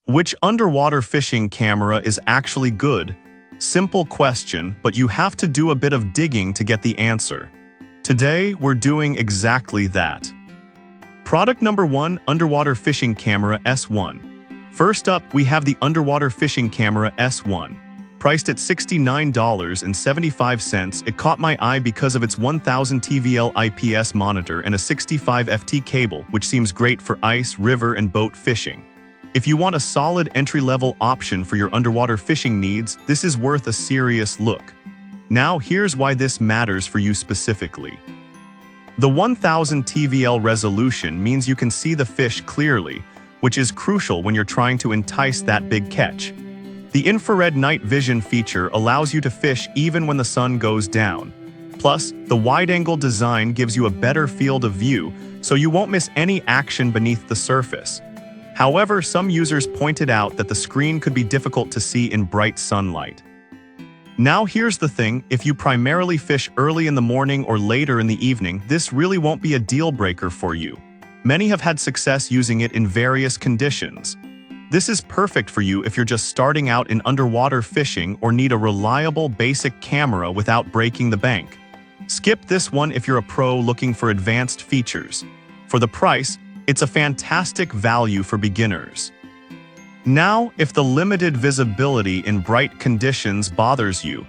Which underwater fishing camera is actually good? Simple question, but you have to do a bit of digging to get the answer. Today, we're doing exactly that. Product number 1, Underwater Fishing Camera S1. First up, we have the Underwater Fishing Camera S1. Priced at $69.75, it caught my eye because of its 1000 TVL IPS monitor and a 65 FT cable, which seems great for ice, river, and boat fishing. If you want a solid entry-level option for your underwater fishing needs, this is worth a serious look. Now, here's why this matters for you specifically. The 1000 TVL resolution means you can see the fish clearly, which is crucial when you're trying to entice that big catch. The infrared night vision feature allows you to fish even when the sun goes down. Plus, the wide-angle design gives you a better field of view, so you won't miss any action beneath the surface. However, some users pointed out that the screen could be difficult to see in bright sunlight. Now here's the thing, if you primarily fish early in the morning or later in the evening, this really won't be a deal-breaker for you. Many have had success using it in various conditions. This is perfect for you if you're just starting out in underwater fishing or need a reliable basic camera without breaking the bank. Skip this one if you're a pro looking for advanced features. For the price, it's a fantastic value for beginners. Now, if the limited visibility in bright conditions bothers you,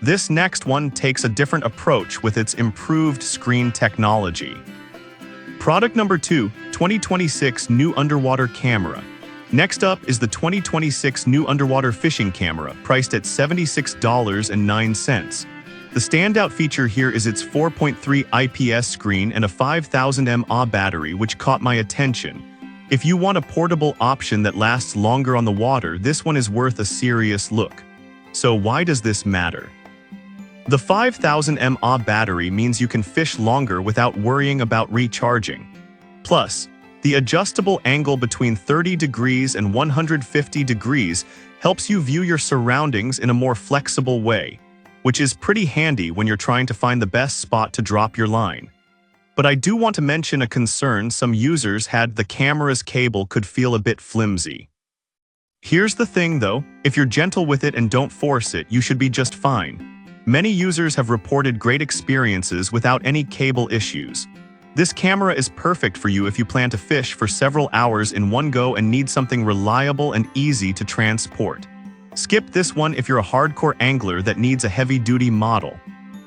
this next one takes a different approach with its improved screen technology. Product number 2, 2026 New Underwater Camera. Next up is the 2026 New Underwater Fishing Camera, priced at $76.09. The standout feature here is its 4.3 IPS screen and a 5000 mAh battery, which caught my attention. If you want a portable option that lasts longer on the water, this one is worth a serious look. So why does this matter? The 5000 mAh battery means you can fish longer without worrying about recharging. Plus, the adjustable angle between 30 degrees and 150 degrees helps you view your surroundings in a more flexible way, which is pretty handy when you're trying to find the best spot to drop your line. But I do want to mention a concern some users had: the camera's cable could feel a bit flimsy. Here's the thing though, if you're gentle with it and don't force it, you should be just fine. Many users have reported great experiences without any cable issues. This camera is perfect for you if you plan to fish for several hours in one go and need something reliable and easy to transport. Skip this one if you're a hardcore angler that needs a heavy-duty model.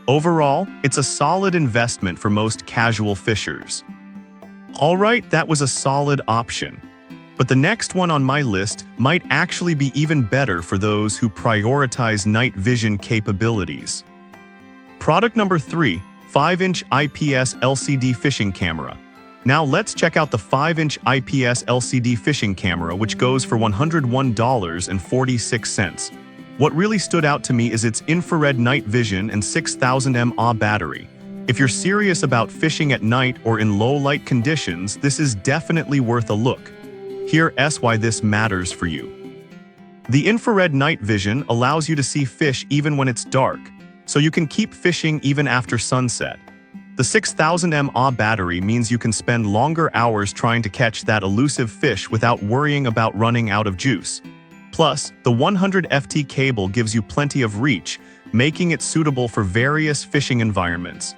Overall, it's a solid investment for most casual fishers. Alright, that was a solid option. But the next one on my list might actually be even better for those who prioritize night vision capabilities. Product number 3, 5-inch IPS LCD Fishing Camera. Now let's check out the 5-inch IPS LCD fishing camera, which goes for $101.46. What really stood out to me is its infrared night vision and 6000 mAh battery. If you're serious about fishing at night or in low-light conditions, this is definitely worth a look. Here's why this matters for you. The infrared night vision allows you to see fish even when it's dark, so you can keep fishing even after sunset. The 6000 mAh battery means you can spend longer hours trying to catch that elusive fish without worrying about running out of juice. Plus, the 100 FT cable gives you plenty of reach, making it suitable for various fishing environments.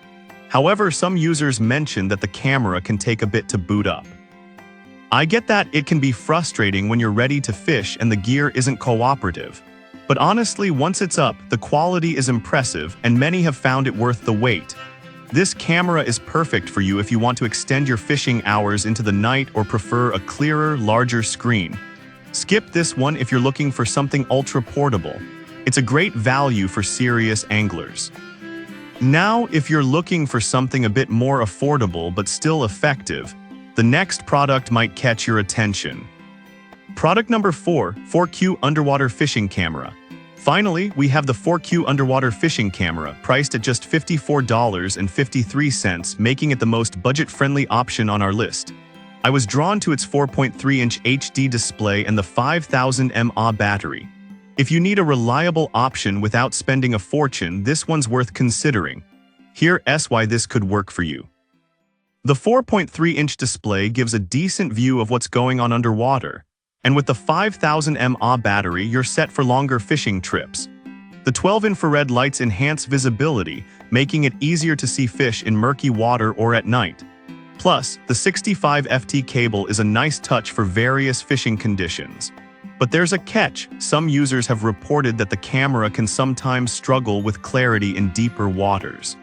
However, some users mention that the camera can take a bit to boot up. I get that it can be frustrating when you're ready to fish and the gear isn't cooperative. But honestly, once it's up, the quality is impressive and many have found it worth the wait. This camera is perfect for you if you want to extend your fishing hours into the night or prefer a clearer, larger screen. Skip this one if you're looking for something ultra-portable. It's a great value for serious anglers. Now, if you're looking for something a bit more affordable but still effective, the next product might catch your attention. Product number 4, 4Q Underwater Fishing Camera. Finally, we have the 4Q Underwater Fishing Camera, priced at just $54.53, making it the most budget-friendly option on our list. I was drawn to its 4.3-inch HD display and the 5000 mAh battery. If you need a reliable option without spending a fortune, this one's worth considering. Here's why this could work for you. The 4.3-inch display gives a decent view of what's going on underwater. And with the 5000 mAh battery, you're set for longer fishing trips. The 12 infrared lights enhance visibility, making it easier to see fish in murky water or at night. Plus, the 65 FT cable is a nice touch for various fishing conditions. But there's a catch. Some users have reported that the camera can sometimes struggle with clarity in deeper waters.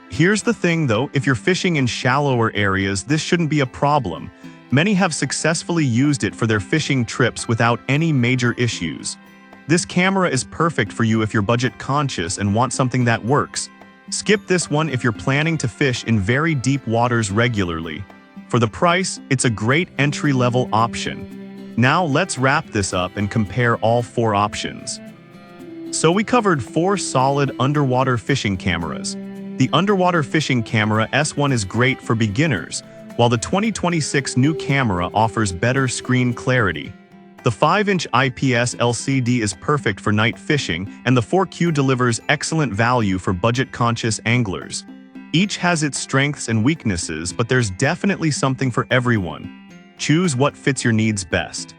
Here's the thing though, if you're fishing in shallower areas, this shouldn't be a problem. Many have successfully used it for their fishing trips without any major issues. This camera is perfect for you if you're budget conscious and want something that works. Skip this one if you're planning to fish in very deep waters regularly. For the price, it's a great entry-level option. Now let's wrap this up and compare all 4 options. So we covered 4 solid underwater fishing cameras. The underwater fishing camera S1 is great for beginners, while the 2026 new camera offers better screen clarity. The 5-inch IPS LCD is perfect for night fishing, and the 4Q delivers excellent value for budget-conscious anglers. Each has its strengths and weaknesses, but there's definitely something for everyone. Choose what fits your needs best.